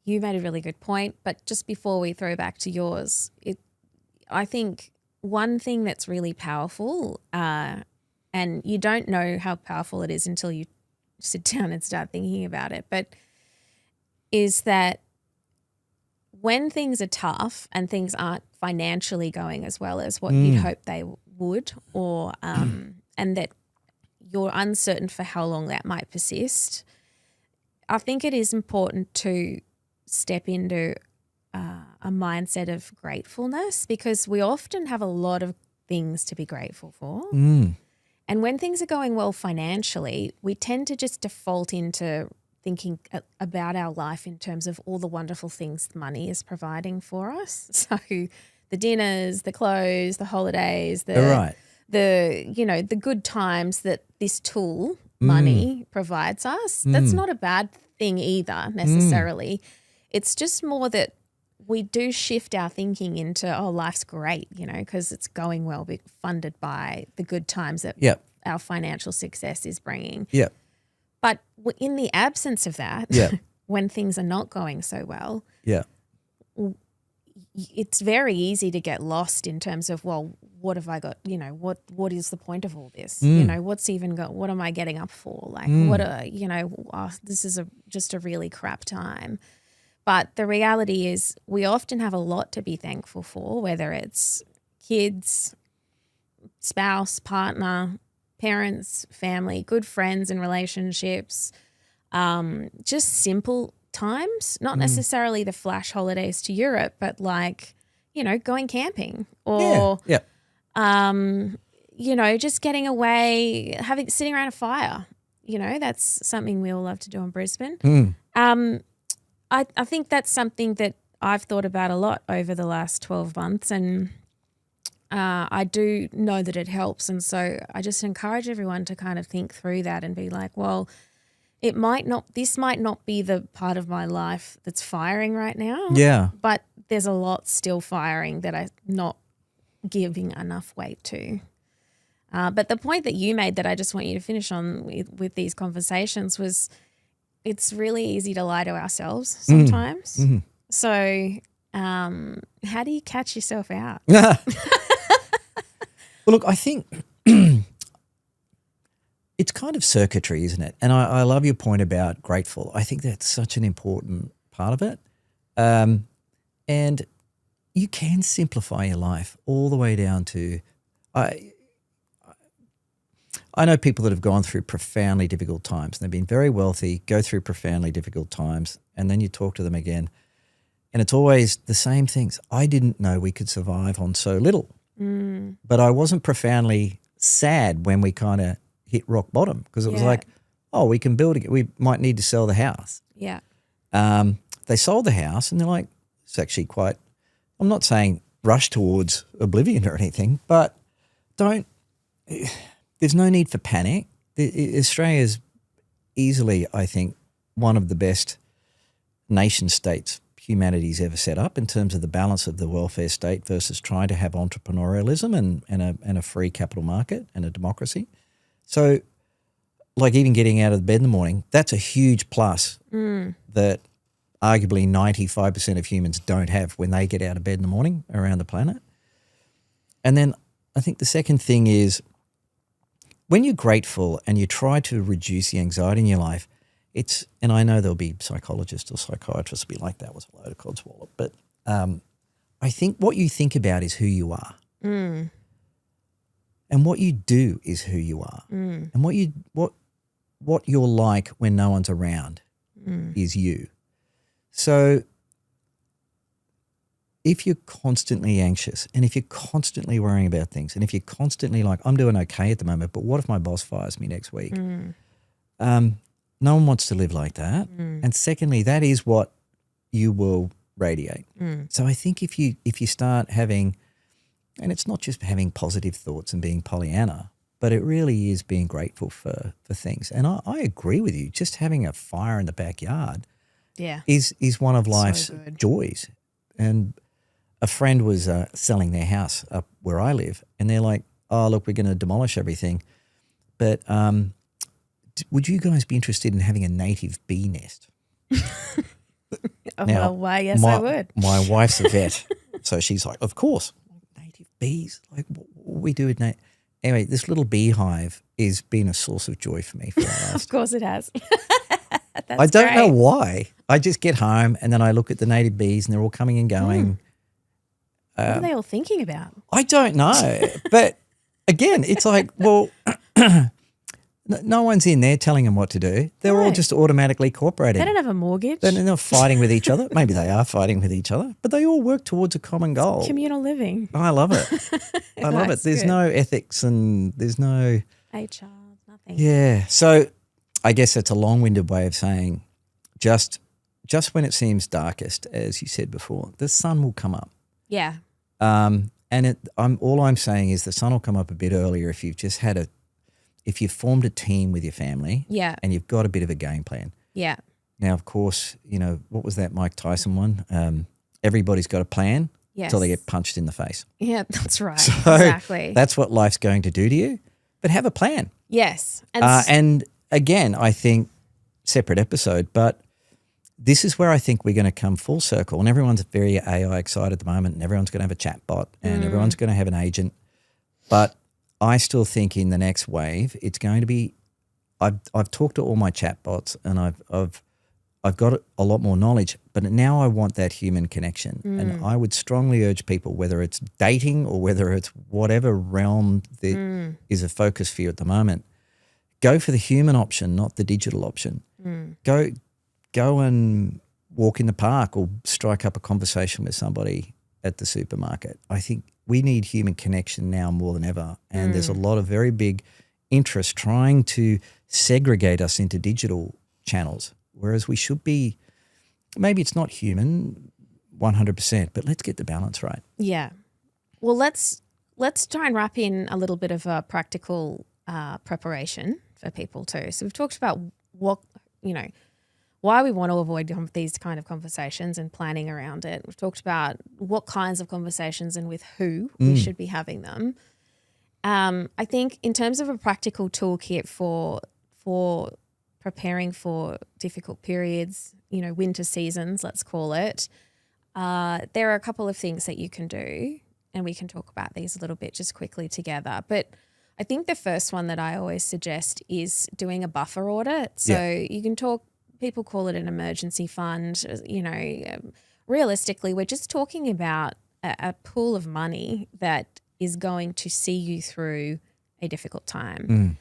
You made a really good point, but just before we throw back to yours, I think one thing that's really powerful, and you don't know how powerful it is until you sit down and start thinking about it, but is that when things are tough and things aren't financially going as well as what you'd hope they would, or and that you're uncertain for how long that might persist, I think it is important to step into a mindset of gratefulness, because we often have a lot of things to be grateful for. And when things are going well financially, we tend to just default into thinking about our life in terms of all the wonderful things money is providing for us. So the dinners, the clothes, the holidays, the good times that this tool, money, provides us. That's not a bad thing either necessarily. It's just more that we do shift our thinking into, oh, life's great, because it's going well, funded by the good times that our financial success is bringing. Yeah. But in the absence of that, when things are not going so well, it's very easy to get lost in terms of, well, what have I got? What is the point of all this? What am I getting up for? Like, this is just a really crap time. But the reality is we often have a lot to be thankful for, whether it's kids, spouse, partner, parents, family, good friends and relationships, just simple times, not necessarily the flash holidays to Europe, but like, going camping or, just getting away, sitting around a fire. That's something we all love to do in Brisbane. I think that's something that I've thought about a lot over the last 12 months, and I do know that it helps. And so I just encourage everyone to kind of think through that and be like, well, this might not be the part of my life that's firing right now. Yeah. But there's a lot still firing that I'm not giving enough weight to. But the point that you made that I just want you to finish on with these conversations was, it's really easy to lie to ourselves sometimes. So how do you catch yourself out? Well, look, I think it's kind of circuitry, isn't it? And I love your point about grateful. I think that's such an important part of it. And you can simplify your life all the way down to I know people that have gone through profoundly difficult times, and they've been very wealthy, go through profoundly difficult times, and then you talk to them again, and it's always the same things. I didn't know we could survive on so little, but I wasn't profoundly sad when we kind of hit rock bottom, because it was like, oh, we can build again. We might need to sell the house. Yeah. They sold the house, and they're like, it's actually quite, I'm not saying rush towards oblivion or anything, but there's no need for panic. Australia's easily, I think, one of the best nation states humanity's ever set up in terms of the balance of the welfare state versus trying to have entrepreneurialism and a free capital market and a democracy. So, like, even getting out of bed in the morning, that's a huge plus that arguably 95% of humans don't have when they get out of bed in the morning around the planet. And then I think the second thing is, when you're grateful and you try to reduce the anxiety in your life, and I know there'll be psychologists or psychiatrists will be like, that was a load of codswallop, but I think what you think about is who you are. And what you do is who you are. And what what you're like when no one's around is you. So if you're constantly anxious and if you're constantly worrying about things and if you're constantly like, I'm doing okay at the moment, but what if my boss fires me next week? No one wants to live like that. And secondly, that is what you will radiate. So I think if you start having, and it's not just having positive thoughts and being Pollyanna, but it really is being grateful for things. And I agree with you. Just having a fire in the backyard is one of life's joys. And a friend was selling their house up where I live, and they're like, oh, look, we're going to demolish everything. But would you guys be interested in having a native bee nest? Now, well, why, yes, I would. My wife's a vet, so she's like, of course, native bees. Like, what we do with anyway, this little beehive has been a source of joy for me for the last. Of course it has. I don't know why. I just get home and then I look at the native bees and they're all coming and going. What are they all thinking about? I don't know. But again, it's like, well, no one's in there telling them what to do. They're all just automatically cooperating. They don't have a mortgage. They're not fighting with each other. Maybe they are fighting with each other, but they all work towards a common goal. Communal living. I love it. I love it. There's no ethics and there's no HR, nothing. Yeah. So I guess that's a long-winded way of saying just when it seems darkest, as you said before, the sun will come up. Yeah. And all I'm saying is the sun will come up a bit earlier if you've just if you've formed a team with your family. Yeah. And you've got a bit of a game plan. Yeah. Now, of course, what was that Mike Tyson one? Everybody's got a plan until they get punched in the face. Yeah, that's right. So exactly. That's what life's going to do to you. But have a plan. Yes. And again, I think separate episode, but this is where I think we're going to come full circle, and everyone's very AI excited at the moment, and everyone's going to have a chat bot and everyone's going to have an agent. But I still think in the next wave, it's going to be, I've talked to all my chat bots and I've got a lot more knowledge, but now I want that human connection. And I would strongly urge people, whether it's dating or whether it's whatever realm that is a focus for you at the moment, go for the human option, not the digital option. Go and walk in the park or strike up a conversation with somebody at the supermarket. I think we need human connection now more than ever. And there's a lot of very big interest trying to segregate us into digital channels, whereas we should be, maybe it's not human 100%, but let's get the balance right. Yeah. Well, let's try and wrap in a little bit of a practical preparation for people too. So we've talked about what, why we want to avoid these kind of conversations and planning around it. We've talked about what kinds of conversations and with who we should be having them. I think in terms of a practical toolkit for preparing for difficult periods, winter seasons, let's call it, there are a couple of things that you can do, and we can talk about these a little bit just quickly together. But I think the first one that I always suggest is doing a buffer audit. So you can people call it an emergency fund. Realistically, we're just talking about a pool of money that is going to see you through a difficult time.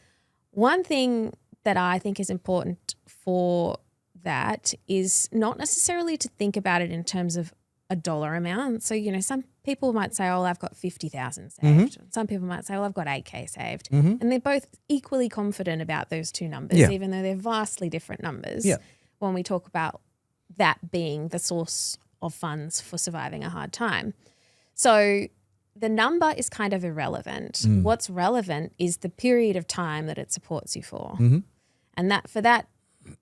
One thing that I think is important for that is not necessarily to think about it in terms of a dollar amount. So, some people might say, oh, I've got 50,000 saved. Some people might say, well, I've got 8K saved. And they're both equally confident about those two numbers, even though they're vastly different numbers when we talk about that being the source of funds for surviving a hard time. So the number is kind of irrelevant. What's relevant is the period of time that it supports you for. And for that,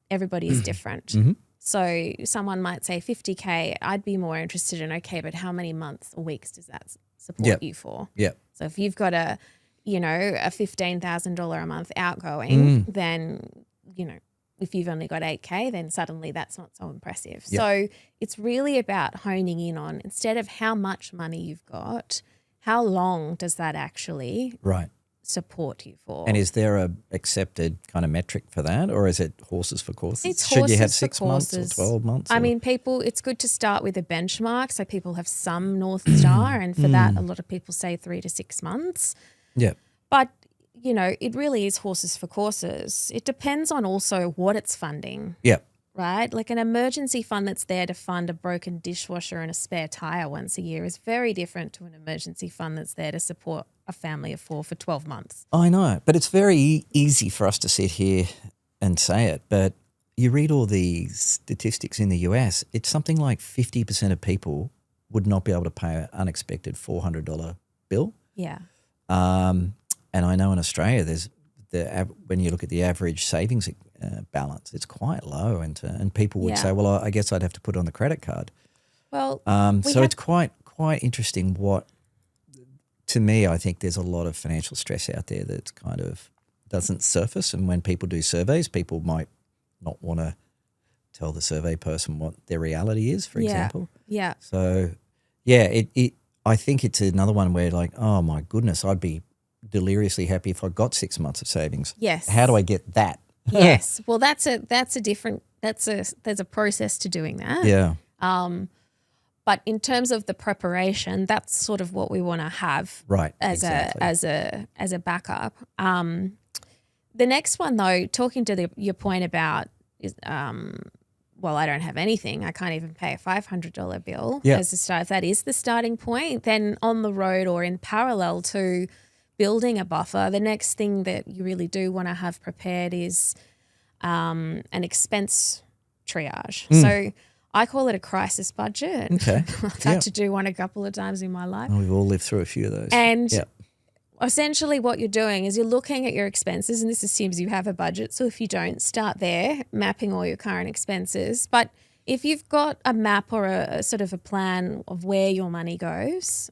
everybody is different. So someone might say 50K, I'd be more interested in, okay, but how many months or weeks does that support you for? So if you've got a $15,000 a month outgoing, then, if you've only got 8K, then suddenly that's not so impressive. So it's really about honing in on, instead of how much money you've got, how long does that actually support you for? And is there a accepted kind of metric for that, or is it horses for courses? It's Should you have horses 6 for months or courses. 12 months? I mean, it's good to start with a benchmark, so people have some North Star, and for that, a lot of people say 3 to 6 months. Yeah. But, it really is horses for courses. It depends on also what it's funding, Yeah. right? Like an emergency fund that's there to fund a broken dishwasher and a spare tire once a year is very different to an emergency fund that's there to support a family of 4 for 12 months. I know, but it's very easy for us to sit here and say it, but you read all these statistics in the US, it's something like 50% of people would not be able to pay an unexpected $400 bill. Yeah. And I know in Australia, there's when you look at the average savings balance, it's quite low, and people would say, "Well, I guess I'd have to put it on the credit card." Well, it's quite interesting. To me, I think there's a lot of financial stress out there that's kind of doesn't surface, and when people do surveys, people might not want to tell the survey person what their reality is, for example. Yeah. So, I think it's another one where like, oh my goodness, I'd be deliriously happy if I got 6 months of savings. Yes. How do I get that? Yes. Well, there's a process to doing that. Yeah. But in terms of the preparation, that's sort of what we want to have as a backup. The next one though, talking to your point about I don't have anything. I can't even pay a $500 bill as a start. If that is the starting point, then on the road or in parallel to building a buffer, the next thing that you really do want to have prepared is an expense triage. So I call it a crisis budget. Okay. I've had to do one a couple of times in my life. We've all lived through a few of those. And essentially what you're doing is you're looking at your expenses, and this assumes you have a budget. So if you don't, start there, mapping all your current expenses. But if you've got a map or a sort of a plan of where your money goes,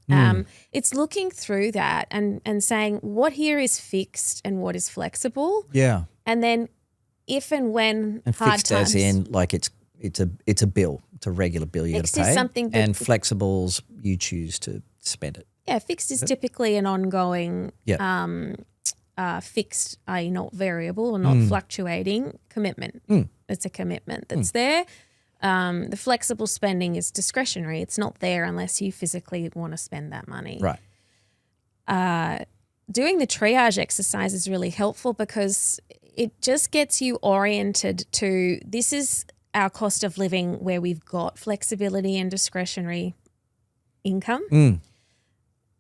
it's looking through that and saying what here is fixed and what is flexible. Yeah. And then if and when and hard fixed times. as in like it's a bill. It's a regular bill you got to pay. Something that, and flexibles, you choose to spend it. Yeah, fixed is typically an ongoing fixed, i.e. not variable or not fluctuating commitment. It's a commitment that's there. The flexible spending is discretionary. It's not there unless you physically want to spend that money. Right. Doing the triage exercise is really helpful because it just gets you oriented to this is our cost of living where we've got flexibility and discretionary income.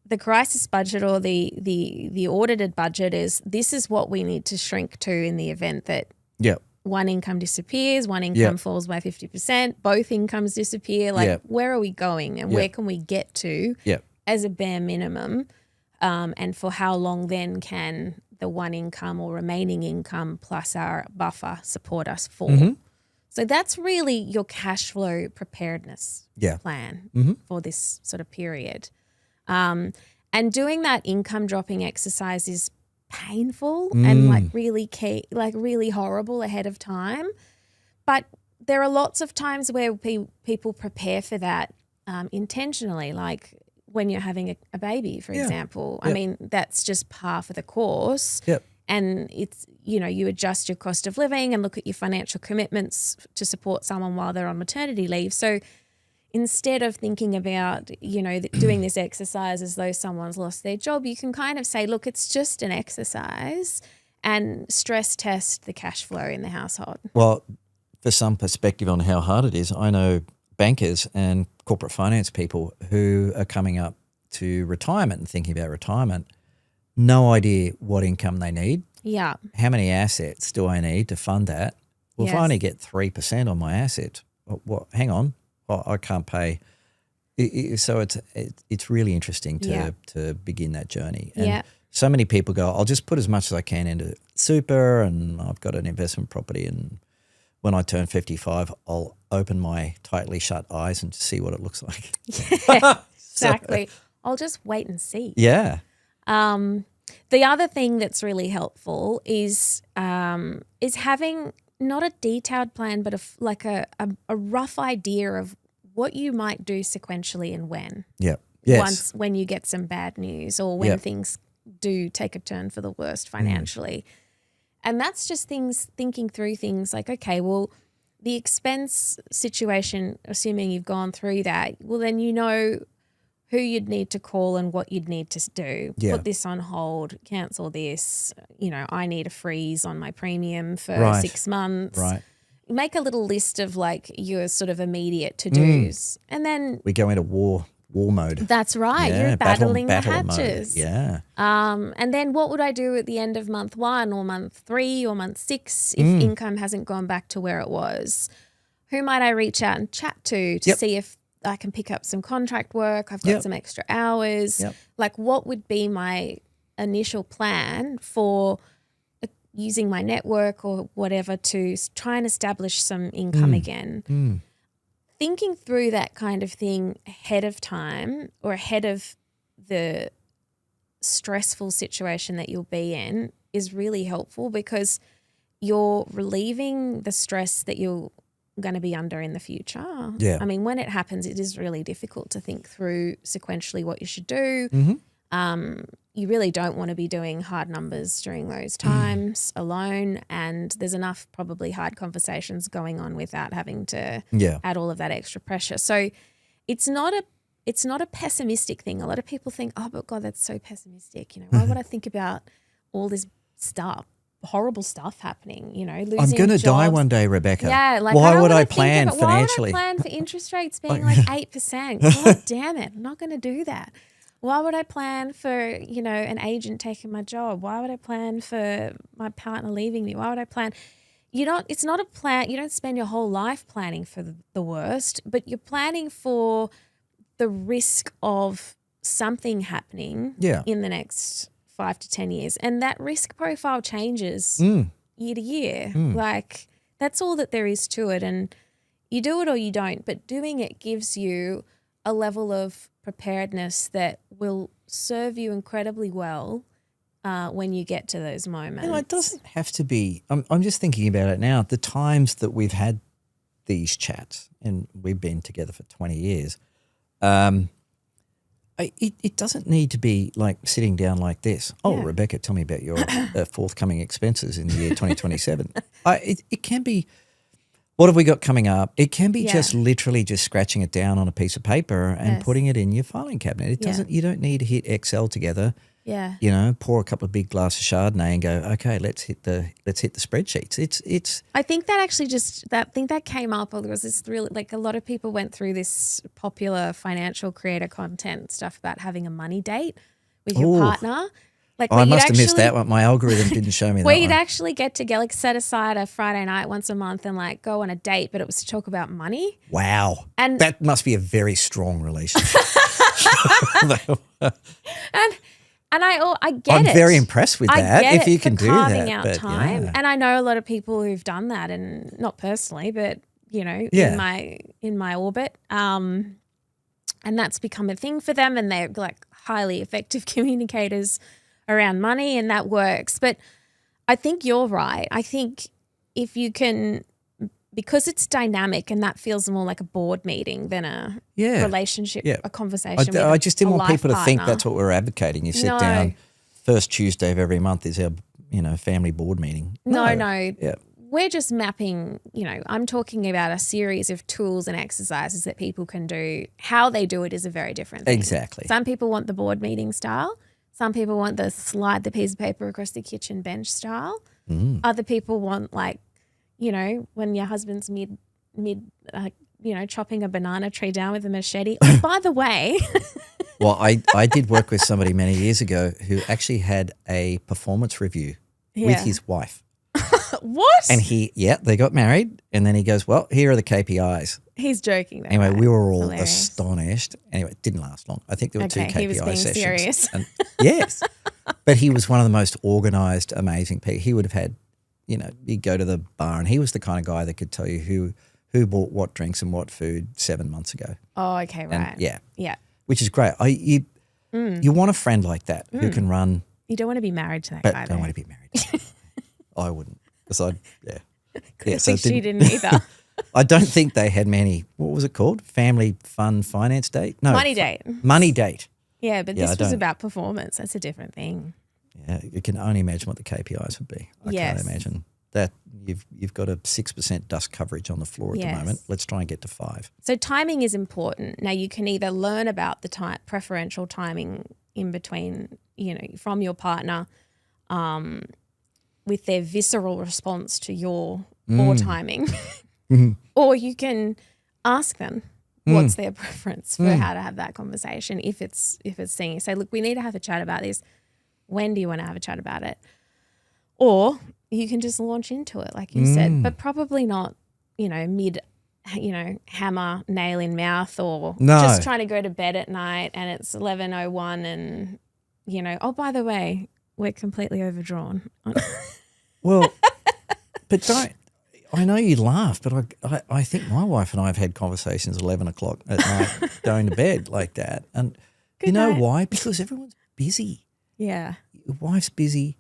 The crisis budget or the audited budget is this is what we need to shrink to in the event that one income disappears, one income falls by 50%, both incomes disappear. Like where are we going and where can we get to as a bare minimum, and for how long then can the one income or remaining income plus our buffer support us for? So that's really your cash flow preparedness plan for this sort of period. And doing that income dropping exercise is painful and like really key, like really horrible ahead of time. But there are lots of times where people prepare for that intentionally, like when you're having a baby, for example. I mean, that's just par for the course. And it's, you adjust your cost of living and look at your financial commitments to support someone while they're on maternity leave. So instead of thinking about, doing this exercise as though someone's lost their job, you can kind of say, look, it's just an exercise and stress test the cash flow in the household. Well, for some perspective on how hard it is, I know bankers and corporate finance people who are coming up to retirement and thinking about retirement, no idea what income they need. Yeah. How many assets do I need to fund that? Well, if I only get 3% on my assets, hang on. I can't pay. So it's really interesting to begin that journey. And so many people go, I'll just put as much as I can into super and I've got an investment property, and when I turn 55, I'll open my tightly shut eyes and see what it looks like. Yeah, exactly. I'll just wait and see. Yeah. The other thing that's really helpful is having not a detailed plan, but a rough idea of what you might do sequentially and when. Yeah. Yes. When you get some bad news or when things do take a turn for the worst financially. And that's just thinking through things like, okay, well, the expense situation, assuming you've gone through that, well, then who you'd need to call and what you'd need to do. Yeah. Put this on hold, cancel this. I need a freeze on my premium for Right. 6 months. Right. Make a little list of like your sort of immediate to-dos. And then We go into war mode. that's right. Yeah, You're battling the battle mode. hatches. Yeah. And then what would I do at the end of month 1 or month 3 or month 6 if income hasn't gone back to where it was? Who might I reach out and chat to Yep. see if I can pick up some contract work? I've got Yep. some extra hours. Yep. Like what would be my initial plan for using my network or whatever to try and establish some income again? Thinking through that kind of thing ahead of time or ahead of the stressful situation that you'll be in is really helpful because you're relieving the stress that you're going to be under in the future. Yeah. I mean, when it happens, it is really difficult to think through sequentially what you should do. You really don't want to be doing hard numbers during those times alone, and there's enough probably hard conversations going on without having to add all of that extra pressure. So it's not a pessimistic thing. A lot of people think, oh, but God, that's so pessimistic. Why would I think about all this stuff, horrible stuff happening, losing I'm going to die jobs. one day, Rebecca. Yeah, like why I don't would wanna I think plan about, financially? Why would I plan for interest rates being like 8%? God damn it, I'm not going to do that. Why would I plan for, an agent taking my job? Why would I plan for my partner leaving me? Why would I plan? It's not a plan. You don't spend your whole life planning for the worst, but you're planning for the risk of something happening in the next 5 to 10 years. And that risk profile changes year to year. Like that's all that there is to it. And you do it or you don't, but doing it gives you a level of preparedness that will serve you incredibly well when you get to those moments. It doesn't have to be. I'm just thinking about it now. The times that we've had these chats, and we've been together for 20 years, it doesn't need to be like sitting down like this. Oh, Rebecca, tell me about your forthcoming expenses in the year 2027. It can be. What have we got coming up? It can be just literally just scratching it down on a piece of paper and putting it in your filing cabinet. It doesn't. You don't need to hit Excel together. Yeah. Pour a couple of big glasses of Chardonnay and go, okay, let's hit the spreadsheets. It's. I think that actually that came up. There was this really like a lot of people went through this popular financial creator content stuff about having a money date with your partner. Like I must have missed that one. My algorithm didn't show me that where one. you'd actually get to set aside a Friday night once a month and like go on a date, but it was to talk about money. Wow. And that must be a very strong relationship. And I get I'm it. very impressed with that. If you can do that. Carving out time. And I know a lot of people who've done that, and not personally, but in my orbit. And that's become a thing for them, and they're like highly effective communicators around money, and that works. But I think you're right. I think if you can, because it's dynamic and that feels more like a board meeting than a relationship, a conversation. I just didn't want people to think partner. that's what we're advocating. You sit down, first Tuesday of every month is our family board meeting. No. Yeah. We're just mapping, I'm talking about a series of tools and exercises that people can do. How they do it is a very different thing. Exactly. Some people want the board meeting style. Some people want the slide the piece of paper across the kitchen bench style. Other people want when your husband's mid chopping a banana tree down with a machete. Oh, by the way. Well, I did work with somebody many years ago who actually had a performance review with his wife. What? And they got married, and then he goes, well, here are the KPIs. He's joking. Though, anyway, right? we were all Hilarious. Astonished. Anyway, it didn't last long. I think there were 2 KPI he was being sessions. serious. And, yes. But he was one of the most organised, amazing people. He would have had, he'd go to the bar, and he was the kind of guy that could tell you who bought what drinks and what food 7 months ago. Oh, okay, right. And, yeah. Which is great. You want a friend like that who can run. You don't want to be married to that But guy. don't want to be married to him. I wouldn't. Because she didn't either. I don't think they had many. What was it called? Family Fun Finance Date? No, Money Date. Money Date. Yeah, but this was about performance. That's a different thing. Yeah, you can only imagine what the KPIs would be. I can't imagine. that you've got a 6% dust coverage on the floor at the moment. Let's try and get to 5. So timing is important. Now you can either learn about the preferential timing in between, from your partner, with their visceral response to your poor timing, or you can ask them what's their preference for how to have that conversation. If it's saying, say, look, we need to have a chat about this. When do you want to have a chat about it? Or you can just launch into it, like you said, but probably not, mid, hammer, nail in mouth, or just trying to go to bed at night and it's 11:01 and, oh, by the way, we're completely overdrawn. Well, but I know you laugh, but I think my wife and I have had conversations at 11 o'clock at night going to bed like that. And Good night. Why? Because everyone's busy. Yeah. Your wife's busy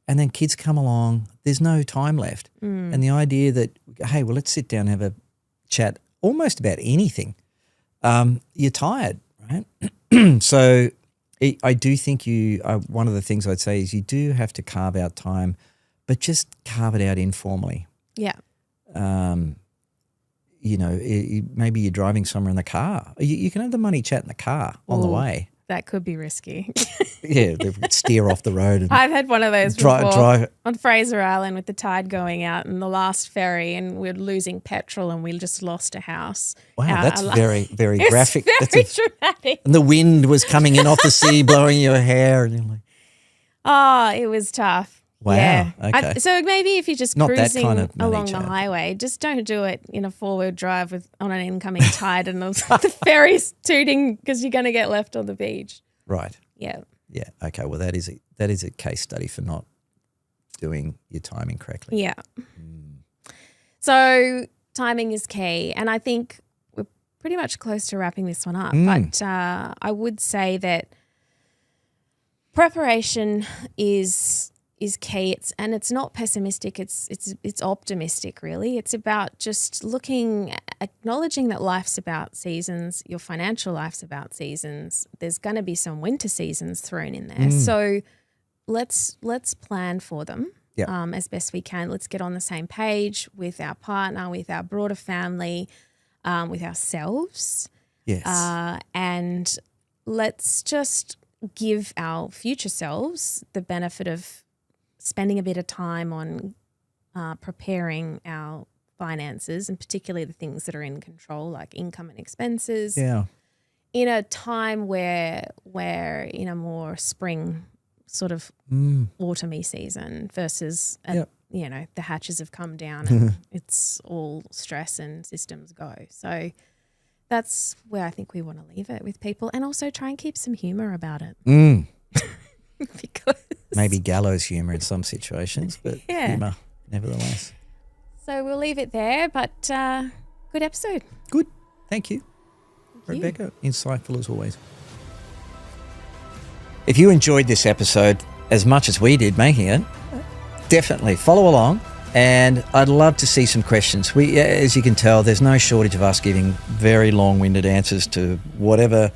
and then kids come along. There's no time left. And the idea that, hey, well, let's sit down and have a chat almost about anything. You're tired, right? So I do think one of the things I'd say is you do have to carve out time, but just carve it out informally. Yeah. Maybe you're driving somewhere in the car. You can have the money chat in the car on the way. That could be risky. Yeah, they would steer off the road. And I've had one of those before on Fraser Island with the tide going out and the last ferry, and we're losing petrol and we just lost a house. Wow, that's very, very graphic. Very dramatic. And the wind was coming in off the sea, blowing your hair. And you're like, oh, it was tough. wow. Yeah. Okay. So maybe if you're just Not that cruising kind of along the chat. highway, just don't do it in a 4-wheel drive on an incoming tide and the ferry's tooting because you're going to get left on the beach. Right. Yeah. Yeah. Okay. Well, that is a case study for not doing your timing correctly. Yeah. So timing is key, and I think we're pretty much close to wrapping this one up. But I would say that preparation is key. It's not pessimistic. It's optimistic, really. It's about just acknowledging that life's about seasons. Your financial life's about seasons. There's going to be some winter seasons thrown in there. So let's plan for them as best we can. Let's get on the same page with our partner, with our broader family, with ourselves. Yes. And let's just give our future selves the benefit of spending a bit of time on preparing our finances, and particularly the things that are in control, like income and expenses. Yeah. In a time where we're in a more spring sort of autumny season versus, the hatches have come down and it's all stress and systems go. So that's where I think we want to leave it with people, and also try and keep some humour about it. Because maybe gallows humour in some situations, but humour nevertheless. So we'll leave it there, but good episode. Good. Thank you, Rebecca. Insightful as always. If you enjoyed this episode as much as we did making it, definitely follow along, and I'd love to see some questions. As you can tell, there's no shortage of us giving very long-winded answers to whatever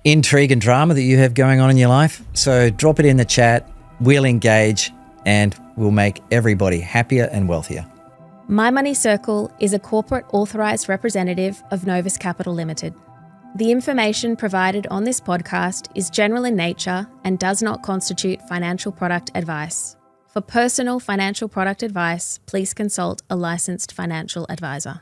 intrigue and drama that you have going on in your life. So drop it in the chat, we'll engage, and we'll make everybody happier and wealthier. My Money Circle is a corporate authorised representative of Novus Capital Limited. The information provided on this podcast is general in nature and does not constitute financial product advice. For personal financial product advice, please consult a licensed financial advisor.